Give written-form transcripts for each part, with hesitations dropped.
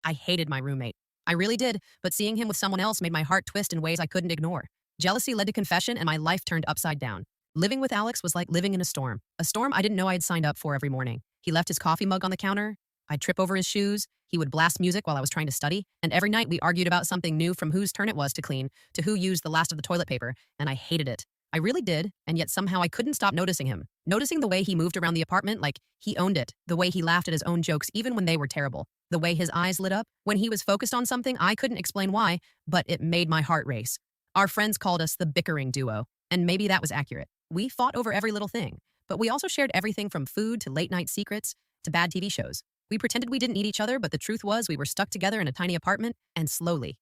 I hated my roommate. I really did, but seeing him with someone else made my heart twist in ways I couldn't ignore. Jealousy led to confession, and my life turned upside down. Living with Alex was like living in a storm I didn't know I had signed up for every morning. He left his coffee mug on the counter. I'd trip over his shoes. He would blast music while I was trying to study. And every night we argued about something new, from whose turn it was to clean to who used the last of the toilet paper, and I hated it. I really did, and yet somehow I couldn't stop noticing him. Noticing the way he moved around the apartment like he owned it, the way he laughed at his own jokes even when they were terrible, the way his eyes lit up when he was focused on something I couldn't explain why, but it made my heart race. Our friends called us the bickering duo, and maybe that was accurate. We fought over every little thing, but we also shared everything from food to late-night secrets to bad TV shows. We pretended we didn't need each other, but the truth was we were stuck together in a tiny apartment, and slowly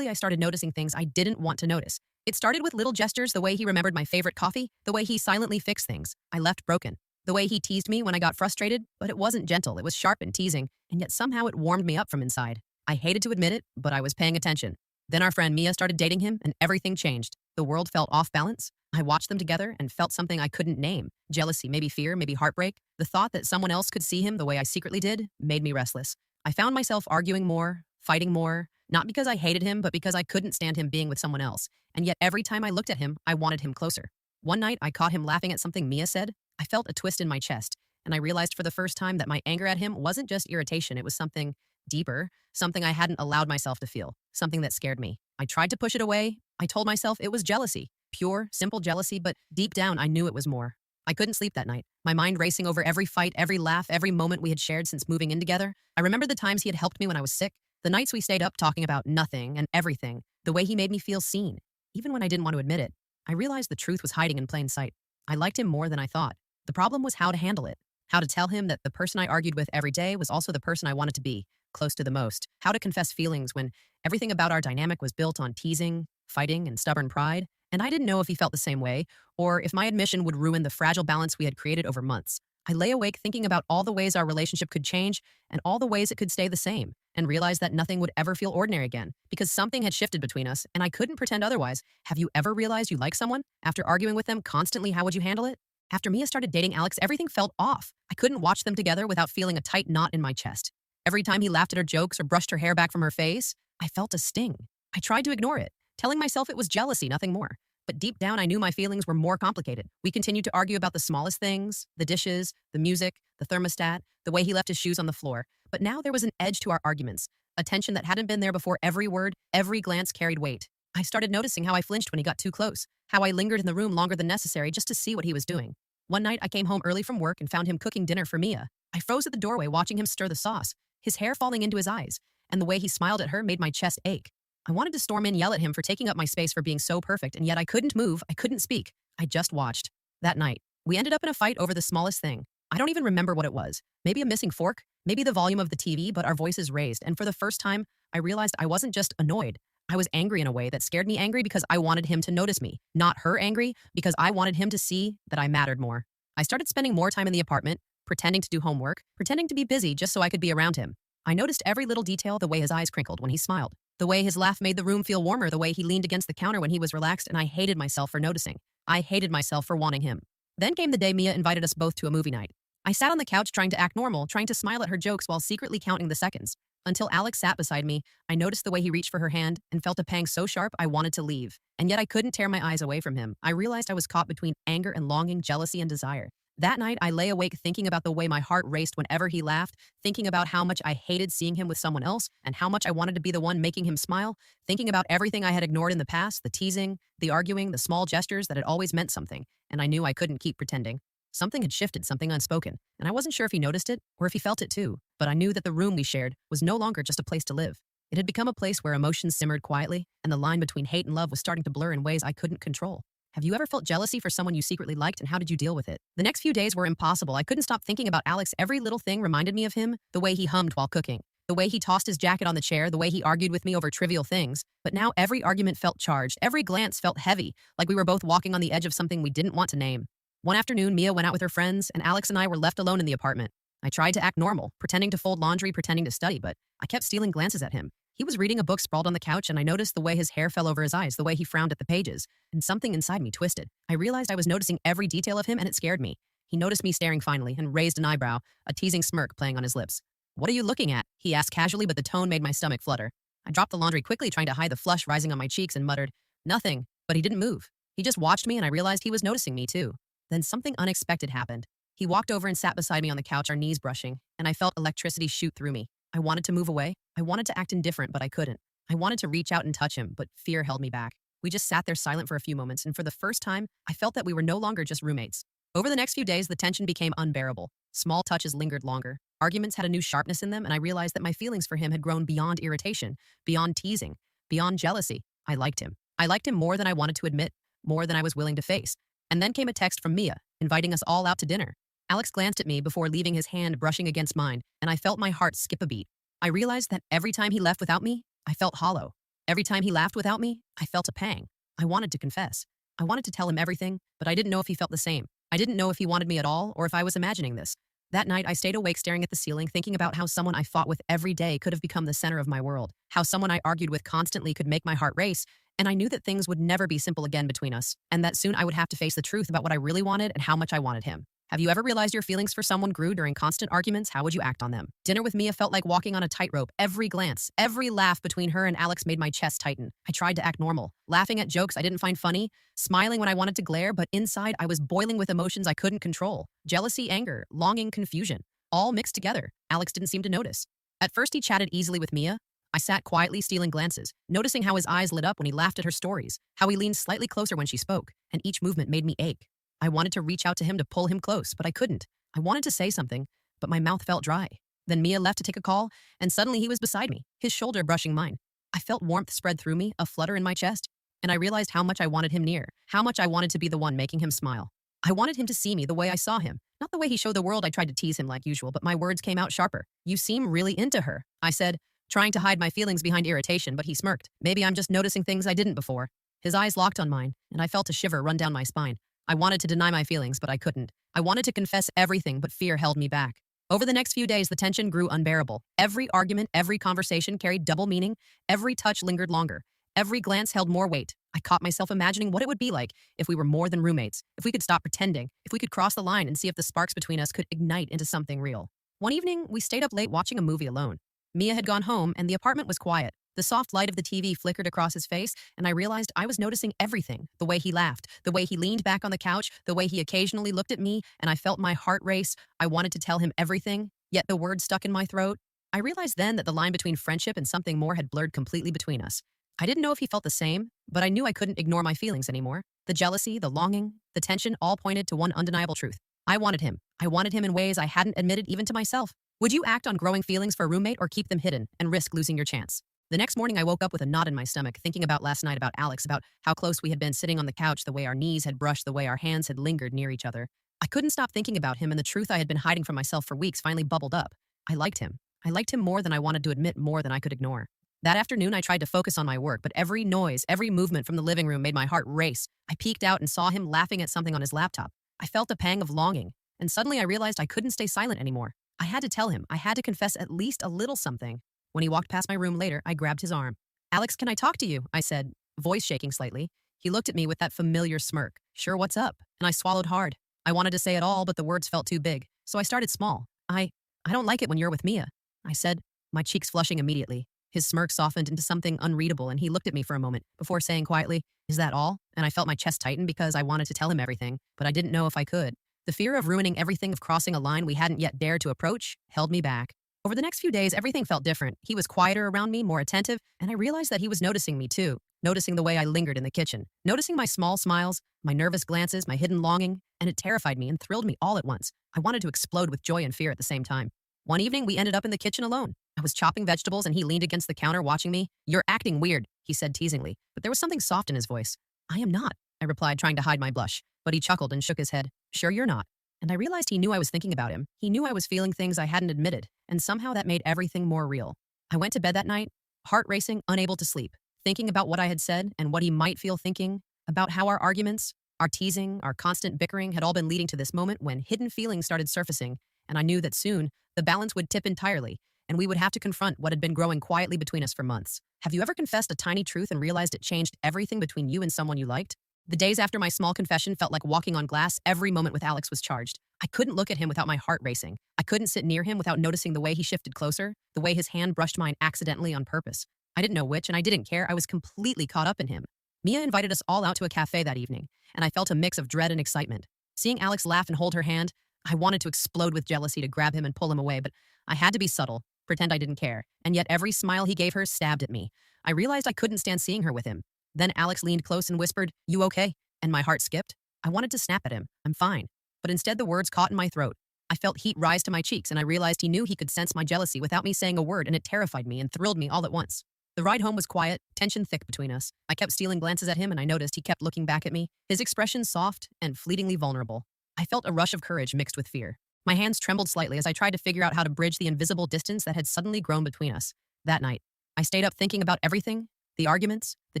I started noticing things I didn't want to notice. It started with little gestures, the way he remembered my favorite coffee, the way he silently fixed things I left broken, the way he teased me when I got frustrated, but it wasn't gentle, it was sharp and teasing, and yet somehow it warmed me up from inside. I hated to admit it, but I was paying attention. Then our friend Mia started dating him, and everything changed. The world felt off balance. I watched them together and felt something I couldn't name. Jealousy, maybe fear, maybe heartbreak. The thought that someone else could see him the way I secretly did made me restless. I found myself arguing more, fighting more, not because I hated him, but because I couldn't stand him being with someone else. And yet every time I looked at him, I wanted him closer. One night, I caught him laughing at something Mia said. I felt a twist in my chest, and I realized for the first time that my anger at him wasn't just irritation, it was something deeper, something I hadn't allowed myself to feel, something that scared me. I tried to push it away. I told myself it was jealousy, pure, simple jealousy, but deep down, I knew it was more. I couldn't sleep that night, my mind racing over every fight, every laugh, every moment we had shared since moving in together. I remember the times he had helped me when I was sick, the nights we stayed up talking about nothing and everything, the way he made me feel seen, even when I didn't want to admit it. I realized the truth was hiding in plain sight. I liked him more than I thought. The problem was how to handle it, how to tell him that the person I argued with every day was also the person I wanted to be, close to the most, how to confess feelings when everything about our dynamic was built on teasing, fighting, and stubborn pride. And I didn't know if he felt the same way, or if my admission would ruin the fragile balance we had created over months. I lay awake thinking about all the ways our relationship could change and all the ways it could stay the same, and realized that nothing would ever feel ordinary again, because something had shifted between us, and I couldn't pretend otherwise. Have you ever realized you like someone? After arguing with them constantly, how would you handle it? After Mia started dating Alex, everything felt off. I couldn't watch them together without feeling a tight knot in my chest. Every time he laughed at her jokes or brushed her hair back from her face, I felt a sting. I tried to ignore it, telling myself it was jealousy, nothing more. But deep down, I knew my feelings were more complicated. We continued to argue about the smallest things, the dishes, the music, the thermostat, the way he left his shoes on the floor. But now there was an edge to our arguments, a tension that hadn't been there before. Every word, every glance carried weight. I started noticing how I flinched when he got too close, how I lingered in the room longer than necessary just to see what he was doing. One night, I came home early from work and found him cooking dinner for Mia. I froze at the doorway watching him stir the sauce, his hair falling into his eyes, and the way he smiled at her made my chest ache. I wanted to storm in, yell at him for taking up my space, for being so perfect, and yet I couldn't move, I couldn't speak. I just watched. That night, we ended up in a fight over the smallest thing. I don't even remember what it was. Maybe a missing fork, maybe the volume of the TV, but our voices raised, and for the first time, I realized I wasn't just annoyed. I was angry in a way that scared me, angry because I wanted him to notice me, not her, angry because I wanted him to see that I mattered more. I started spending more time in the apartment, pretending to do homework, pretending to be busy just so I could be around him. I noticed every little detail, the way his eyes crinkled when he smiled, the way his laugh made the room feel warmer, the way he leaned against the counter when he was relaxed, and I hated myself for noticing. I hated myself for wanting him. Then came the day Mia invited us both to a movie night. I sat on the couch trying to act normal, trying to smile at her jokes while secretly counting the seconds. Until Alex sat beside me, I noticed the way he reached for her hand and felt a pang so sharp I wanted to leave. And yet I couldn't tear my eyes away from him. I realized I was caught between anger and longing, jealousy and desire. That night, I lay awake thinking about the way my heart raced whenever he laughed, thinking about how much I hated seeing him with someone else and how much I wanted to be the one making him smile, thinking about everything I had ignored in the past, the teasing, the arguing, the small gestures that had always meant something, and I knew I couldn't keep pretending. Something had shifted, something unspoken, and I wasn't sure if he noticed it or if he felt it too, but I knew that the room we shared was no longer just a place to live. It had become a place where emotions simmered quietly, and the line between hate and love was starting to blur in ways I couldn't control. Have you ever felt jealousy for someone you secretly liked, and how did you deal with it? The next few days were impossible. I couldn't stop thinking about Alex. Every little thing reminded me of him, the way he hummed while cooking, the way he tossed his jacket on the chair, the way he argued with me over trivial things. But now every argument felt charged, every glance felt heavy, like we were both walking on the edge of something we didn't want to name. One afternoon, Mia went out with her friends, and Alex and I were left alone in the apartment. I tried to act normal, pretending to fold laundry, pretending to study, but I kept stealing glances at him. He was reading a book sprawled on the couch, and I noticed the way his hair fell over his eyes, the way he frowned at the pages, and something inside me twisted. I realized I was noticing every detail of him, and it scared me. He noticed me staring finally and raised an eyebrow, a teasing smirk playing on his lips. What are you looking at? He asked casually, but the tone made my stomach flutter. I dropped the laundry quickly, trying to hide the flush rising on my cheeks, and muttered, Nothing. But he didn't move. He just watched me, and I realized he was noticing me too. Then something unexpected happened. He walked over and sat beside me on the couch, our knees brushing, and I felt electricity shoot through me. I wanted to move away. I wanted to act indifferent, but I couldn't. I wanted to reach out and touch him, but fear held me back. We just sat there silent for a few moments, and for the first time, I felt that we were no longer just roommates. Over the next few days, the tension became unbearable. Small touches lingered longer. Arguments had a new sharpness in them, and I realized that my feelings for him had grown beyond irritation, beyond teasing, beyond jealousy. I liked him. I liked him more than I wanted to admit, more than I was willing to face. And then came a text from Mia, inviting us all out to dinner. Alex glanced at me before leaving, his hand brushing against mine, and I felt my heart skip a beat. I realized that every time he left without me, I felt hollow. Every time he laughed without me, I felt a pang. I wanted to confess. I wanted to tell him everything, but I didn't know if he felt the same. I didn't know if he wanted me at all or if I was imagining this. That night, I stayed awake staring at the ceiling, thinking about how someone I fought with every day could have become the center of my world, how someone I argued with constantly could make my heart race, and I knew that things would never be simple again between us, and that soon I would have to face the truth about what I really wanted and how much I wanted him. Have you ever realized your feelings for someone grew during constant arguments? How would you act on them? Dinner with Mia felt like walking on a tightrope. Every glance, every laugh between her and Alex made my chest tighten. I tried to act normal, laughing at jokes I didn't find funny, smiling when I wanted to glare, but inside I was boiling with emotions I couldn't control. Jealousy, anger, longing, confusion, all mixed together. Alex didn't seem to notice. At first he chatted easily with Mia. I sat quietly, stealing glances, noticing how his eyes lit up when he laughed at her stories, how he leaned slightly closer when she spoke, and each movement made me ache. I wanted to reach out to him to pull him close, but I couldn't. I wanted to say something, but my mouth felt dry. Then Mia left to take a call, and suddenly he was beside me, his shoulder brushing mine. I felt warmth spread through me, a flutter in my chest, and I realized how much I wanted him near, how much I wanted to be the one making him smile. I wanted him to see me the way I saw him, not the way he showed the world. I tried to tease him like usual, but my words came out sharper. You seem really into her, I said, trying to hide my feelings behind irritation, but he smirked. Maybe I'm just noticing things I didn't before. His eyes locked on mine, and I felt a shiver run down my spine. I wanted to deny my feelings, but I couldn't. I wanted to confess everything, but fear held me back. Over the next few days, the tension grew unbearable. Every argument, every conversation carried double meaning. Every touch lingered longer. Every glance held more weight. I caught myself imagining what it would be like if we were more than roommates, if we could stop pretending, if we could cross the line and see if the sparks between us could ignite into something real. One evening, we stayed up late watching a movie alone. Mia had gone home, and the apartment was quiet. The soft light of the TV flickered across his face, and I realized I was noticing everything. The way he laughed, the way he leaned back on the couch, the way he occasionally looked at me, and I felt my heart race. I wanted to tell him everything, yet the words stuck in my throat. I realized then that the line between friendship and something more had blurred completely between us. I didn't know if he felt the same, but I knew I couldn't ignore my feelings anymore. The jealousy, the longing, the tension all pointed to one undeniable truth. I wanted him. I wanted him in ways I hadn't admitted even to myself. Would you act on growing feelings for a roommate or keep them hidden and risk losing your chance? The next morning, I woke up with a knot in my stomach, thinking about last night, about Alex, about how close we had been sitting on the couch, the way our knees had brushed, the way our hands had lingered near each other. I couldn't stop thinking about him, and the truth I had been hiding from myself for weeks finally bubbled up. I liked him. I liked him more than I wanted to admit, more than I could ignore. That afternoon, I tried to focus on my work, but every noise, every movement from the living room made my heart race. I peeked out and saw him laughing at something on his laptop. I felt a pang of longing, and suddenly I realized I couldn't stay silent anymore. I had to tell him. I had to confess at least a little something. When he walked past my room later, I grabbed his arm. Alex, can I talk to you? I said, voice shaking slightly. He looked at me with that familiar smirk. Sure, what's up? And I swallowed hard. I wanted to say it all, but the words felt too big. So I started small. I don't like it when you're with Mia, I said, my cheeks flushing immediately. His smirk softened into something unreadable, and he looked at me for a moment before saying quietly, is that all? And I felt my chest tighten because I wanted to tell him everything, but I didn't know if I could. The fear of ruining everything, of crossing a line we hadn't yet dared to approach, held me back. Over the next few days, everything felt different. He was quieter around me, more attentive, and I realized that he was noticing me too, noticing the way I lingered in the kitchen, noticing my small smiles, my nervous glances, my hidden longing, and it terrified me and thrilled me all at once. I wanted to explode with joy and fear at the same time. One evening, we ended up in the kitchen alone. I was chopping vegetables, and he leaned against the counter watching me. You're acting weird, he said teasingly, but there was something soft in his voice. I am not, I replied, trying to hide my blush, but he chuckled and shook his head. Sure you're not. And I realized he knew I was thinking about him. He knew I was feeling things I hadn't admitted, and somehow that made everything more real. I went to bed that night, heart racing, unable to sleep, thinking about what I had said and what he might feel thinking, about how our arguments, our teasing, our constant bickering had all been leading to this moment when hidden feelings started surfacing, and I knew that soon the balance would tip entirely, and we would have to confront what had been growing quietly between us for months. Have you ever confessed a tiny truth and realized it changed everything between you and someone you liked? The days after my small confession felt like walking on glass. Every moment with Alex was charged. I couldn't look at him without my heart racing. I couldn't sit near him without noticing the way he shifted closer, the way his hand brushed mine accidentally on purpose. I didn't know which, and I didn't care. I was completely caught up in him. Mia invited us all out to a cafe that evening, and I felt a mix of dread and excitement. Seeing Alex laugh and hold her hand, I wanted to explode with jealousy to grab him and pull him away, but I had to be subtle, pretend I didn't care, and yet every smile he gave her stabbed at me. I realized I couldn't stand seeing her with him. Then Alex leaned close and whispered, "You okay?" And my heart skipped. I wanted to snap at him. "I'm fine." But instead the words caught in my throat. I felt heat rise to my cheeks, and I realized he knew he could sense my jealousy without me saying a word, and it terrified me and thrilled me all at once. The ride home was quiet, tension thick between us. I kept stealing glances at him, and I noticed he kept looking back at me, his expression soft and fleetingly vulnerable. I felt a rush of courage mixed with fear. My hands trembled slightly as I tried to figure out how to bridge the invisible distance that had suddenly grown between us. That night, I stayed up thinking about everything, the arguments, the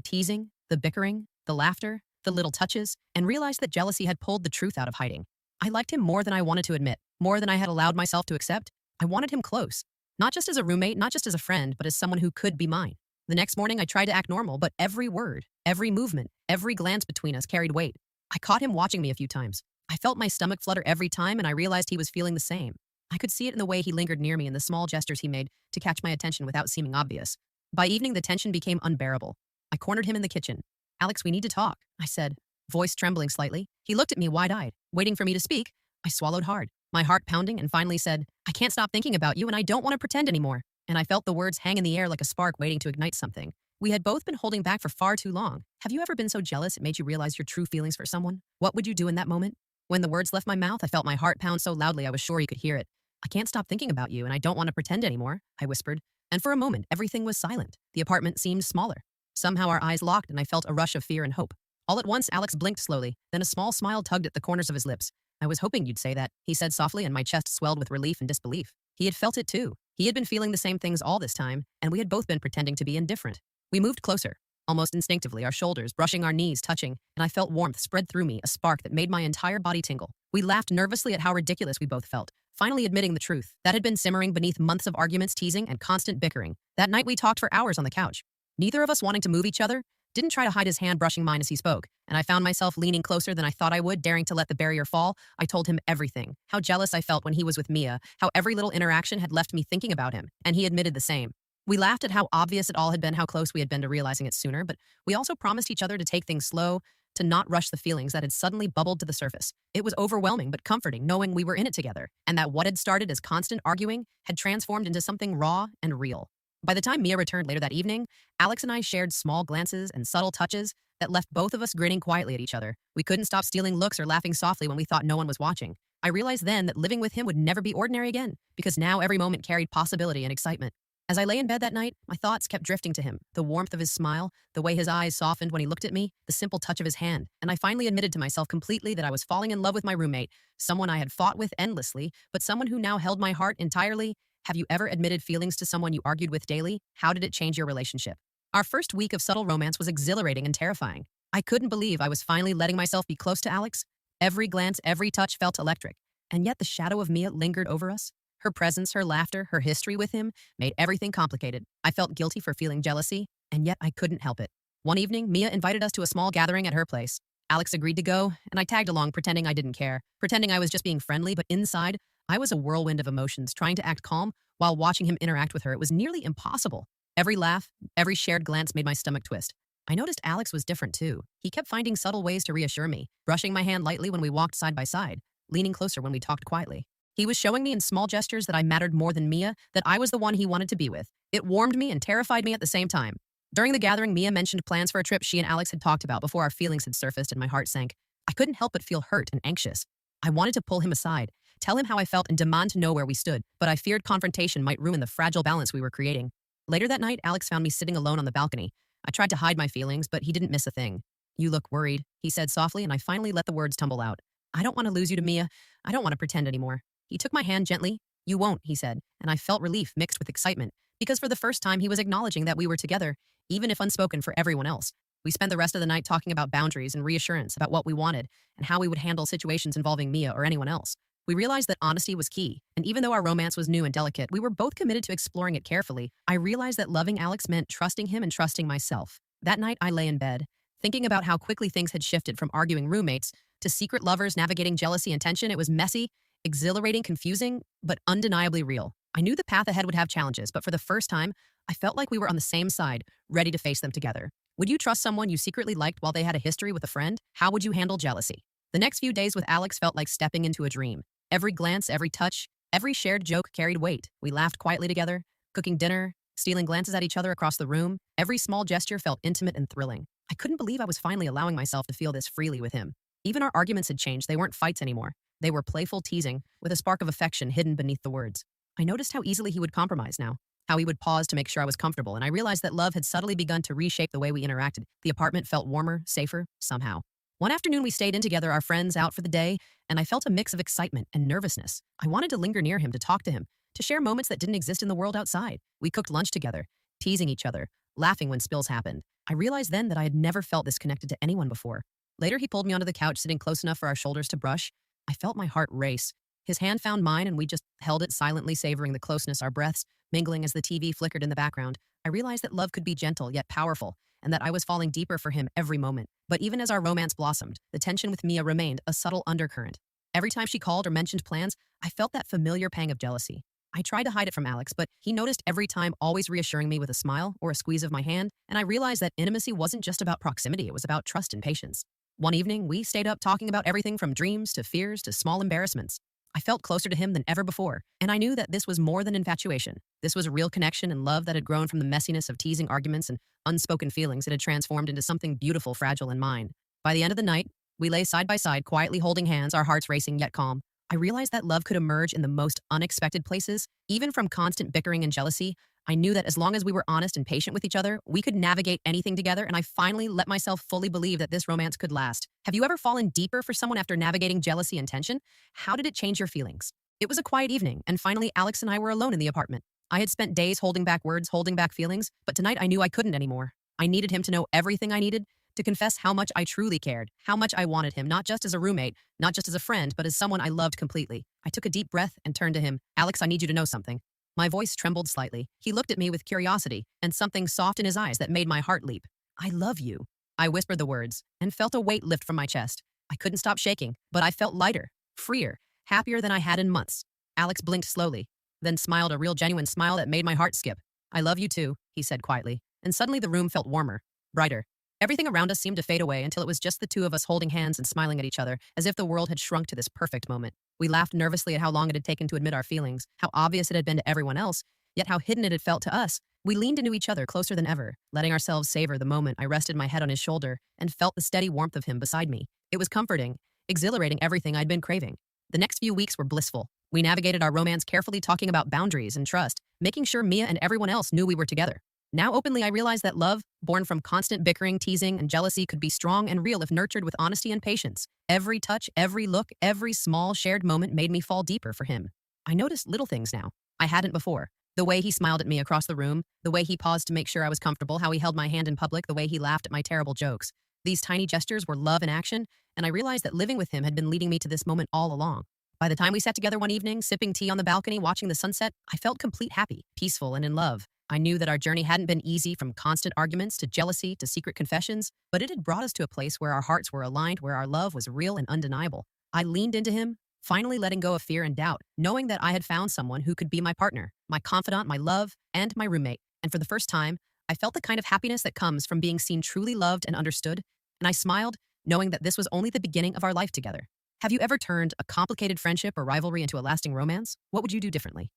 teasing, the bickering, the laughter, the little touches, and realized that jealousy had pulled the truth out of hiding. I liked him more than I wanted to admit, more than I had allowed myself to accept. I wanted him close. Not just as a roommate, not just as a friend, but as someone who could be mine. The next morning, I tried to act normal, but every word, every movement, every glance between us carried weight. I caught him watching me a few times. I felt my stomach flutter every time, and I realized he was feeling the same. I could see it in the way he lingered near me and the small gestures he made to catch my attention without seeming obvious. By evening, the tension became unbearable. I cornered him in the kitchen. "Alex, we need to talk," I said, voice trembling slightly. He looked at me wide-eyed, waiting for me to speak. I swallowed hard, my heart pounding, and finally said, "I can't stop thinking about you, and I don't want to pretend anymore." And I felt the words hang in the air like a spark waiting to ignite something. We had both been holding back for far too long. Have you ever been so jealous it made you realize your true feelings for someone? What would you do in that moment? When the words left my mouth, I felt my heart pound so loudly I was sure he could hear it. "I can't stop thinking about you, and I don't want to pretend anymore," I whispered. And for a moment, everything was silent. The apartment seemed smaller. Somehow our eyes locked, and I felt a rush of fear and hope. All at once, Alex blinked slowly, then a small smile tugged at the corners of his lips. "I was hoping you'd say that," he said softly, and my chest swelled with relief and disbelief. He had felt it too. He had been feeling the same things all this time, and we had both been pretending to be indifferent. We moved closer, almost instinctively, our shoulders brushing, our knees touching, and I felt warmth spread through me, a spark that made my entire body tingle. We laughed nervously at how ridiculous we both felt, finally admitting the truth that had been simmering beneath months of arguments, teasing, and constant bickering. That night we talked for hours on the couch, neither of us wanting to move each other. Didn't try to hide his hand brushing mine as he spoke, and I found myself leaning closer than I thought I would, daring to let the barrier fall. I told him everything, how jealous I felt when he was with Mia, how every little interaction had left me thinking about him, and he admitted the same. We laughed at how obvious it all had been, how close we had been to realizing it sooner, but we also promised each other to take things slow, to not rush the feelings that had suddenly bubbled to the surface. It was overwhelming but comforting knowing we were in it together, and that what had started as constant arguing had transformed into something raw and real. By the time Mia returned later that evening, Alex and I shared small glances and subtle touches that left both of us grinning quietly at each other. We couldn't stop stealing looks or laughing softly when we thought no one was watching. I realized then that living with him would never be ordinary again, because now every moment carried possibility and excitement. As I lay in bed that night, my thoughts kept drifting to him, the warmth of his smile, the way his eyes softened when he looked at me, the simple touch of his hand, and I finally admitted to myself completely that I was falling in love with my roommate, someone I had fought with endlessly, but someone who now held my heart entirely. Have you ever admitted feelings to someone you argued with daily? How did it change your relationship? Our first week of subtle romance was exhilarating and terrifying. I couldn't believe I was finally letting myself be close to Alex. Every glance, every touch felt electric. And yet the shadow of Mia lingered over us. Her presence, her laughter, her history with him made everything complicated. I felt guilty for feeling jealousy, and yet I couldn't help it. One evening, Mia invited us to a small gathering at her place. Alex agreed to go, and I tagged along pretending I didn't care, pretending I was just being friendly, but inside, I was a whirlwind of emotions, trying to act calm while watching him interact with her. It was nearly impossible. Every laugh, every shared glance made my stomach twist. I noticed Alex was different too. He kept finding subtle ways to reassure me, brushing my hand lightly when we walked side by side, leaning closer when we talked quietly. He was showing me in small gestures that I mattered more than Mia, that I was the one he wanted to be with. It warmed me and terrified me at the same time. During the gathering, Mia mentioned plans for a trip she and Alex had talked about before our feelings had surfaced and my heart sank. I couldn't help but feel hurt and anxious. I wanted to pull him aside, tell him how I felt, and demand to know where we stood, but I feared confrontation might ruin the fragile balance we were creating. Later that night, Alex found me sitting alone on the balcony. I tried to hide my feelings, but he didn't miss a thing. "You look worried," he said softly, and I finally let the words tumble out. "I don't want to lose you to Mia. I don't want to pretend anymore." He took my hand gently. "You won't," he said, and I felt relief mixed with excitement, because for the first time he was acknowledging that we were together, even if unspoken for everyone else. We spent the rest of the night talking about boundaries and reassurance about what we wanted and how we would handle situations involving Mia or anyone else. We realized that honesty was key, and even though our romance was new and delicate, we were both committed to exploring it carefully. I realized that loving Alex meant trusting him and trusting myself. That night, I lay in bed, Thinking about how quickly things had shifted from arguing roommates to secret lovers navigating jealousy and tension, it was messy, exhilarating, confusing, but undeniably real. I knew the path ahead would have challenges, but for the first time, I felt like we were on the same side, ready to face them together. Would you trust someone you secretly liked while they had a history with a friend? How would you handle jealousy? The next few days with Alex felt like stepping into a dream. Every glance, every touch, every shared joke carried weight. We laughed quietly together, cooking dinner, stealing glances at each other across the room. Every small gesture felt intimate and thrilling. I couldn't believe I was finally allowing myself to feel this freely with him. Even our arguments had changed. They weren't fights anymore. They were playful teasing, with a spark of affection hidden beneath the words. I noticed how easily he would compromise now, how he would pause to make sure I was comfortable, and I realized that love had subtly begun to reshape the way we interacted. The apartment felt warmer, safer, somehow. One afternoon, we stayed in together, our friends out for the day, and I felt a mix of excitement and nervousness. I wanted to linger near him, to talk to him, to share moments that didn't exist in the world outside. We cooked lunch together, teasing each other, laughing when spills happened. I realized then that I had never felt this connected to anyone before. Later, he pulled me onto the couch, sitting close enough for our shoulders to brush. I felt my heart race. His hand found mine, and we just held it, silently savoring the closeness, our breaths mingling as the TV flickered in the background. I realized that love could be gentle yet powerful, and that I was falling deeper for him every moment. But even as our romance blossomed, the tension with Mia remained, a subtle undercurrent. Every time she called or mentioned plans, I felt that familiar pang of jealousy. I tried to hide it from Alex, but he noticed every time, always reassuring me with a smile or a squeeze of my hand, and I realized that intimacy wasn't just about proximity, it was about trust and patience. One evening, we stayed up talking about everything from dreams to fears to small embarrassments. I felt closer to him than ever before, and I knew that this was more than infatuation. This was a real connection and love that had grown from the messiness of teasing arguments and unspoken feelings. It had transformed into something beautiful, fragile, and mine. By the end of the night, we lay side by side, quietly holding hands, our hearts racing yet calm. I realized that love could emerge in the most unexpected places, even from constant bickering and jealousy. I knew that as long as we were honest and patient with each other, we could navigate anything together, and I finally let myself fully believe that this romance could last. Have you ever fallen deeper for someone after navigating jealousy and tension? How did it change your feelings? It was a quiet evening, and finally Alex and I were alone in the apartment. I had spent days holding back words, holding back feelings, but tonight I knew I couldn't anymore. I needed him to know everything I needed, to confess how much I truly cared, how much I wanted him, not just as a roommate, not just as a friend, but as someone I loved completely. I took a deep breath and turned to him. Alex, I need you to know something. My voice trembled slightly. He looked at me with curiosity and something soft in his eyes that made my heart leap. I love you. I whispered the words and felt a weight lift from my chest. I couldn't stop shaking, but I felt lighter, freer, happier than I had in months. Alex blinked slowly, then smiled, a real genuine smile that made my heart skip. I love you too, he said quietly, and suddenly the room felt warmer, brighter. Everything around us seemed to fade away until it was just the two of us holding hands and smiling at each other, as if the world had shrunk to this perfect moment. We laughed nervously at how long it had taken to admit our feelings, how obvious it had been to everyone else, yet how hidden it had felt to us. We leaned into each other closer than ever, letting ourselves savor the moment. I rested my head on his shoulder and felt the steady warmth of him beside me. It was comforting, exhilarating, everything I'd been craving. The next few weeks were blissful. We navigated our romance carefully, talking about boundaries and trust, making sure Mia and everyone else knew we were together. Now openly, I realized that love, born from constant bickering, teasing, and jealousy, could be strong and real if nurtured with honesty and patience. Every touch, every look, every small shared moment made me fall deeper for him. I noticed little things now I hadn't before. The way he smiled at me across the room, the way he paused to make sure I was comfortable, how he held my hand in public, the way he laughed at my terrible jokes. These tiny gestures were love in action, and I realized that living with him had been leading me to this moment all along. By the time we sat together one evening, sipping tea on the balcony, watching the sunset, I felt complete, happy, peaceful, and in love. I knew that our journey hadn't been easy, from constant arguments to jealousy to secret confessions, but it had brought us to a place where our hearts were aligned, where our love was real and undeniable. I leaned into him, finally letting go of fear and doubt, knowing that I had found someone who could be my partner, my confidant, my love, and my roommate. And for the first time, I felt the kind of happiness that comes from being seen, truly loved and understood, and I smiled, knowing that this was only the beginning of our life together. Have you ever turned a complicated friendship or rivalry into a lasting romance? What would you do differently?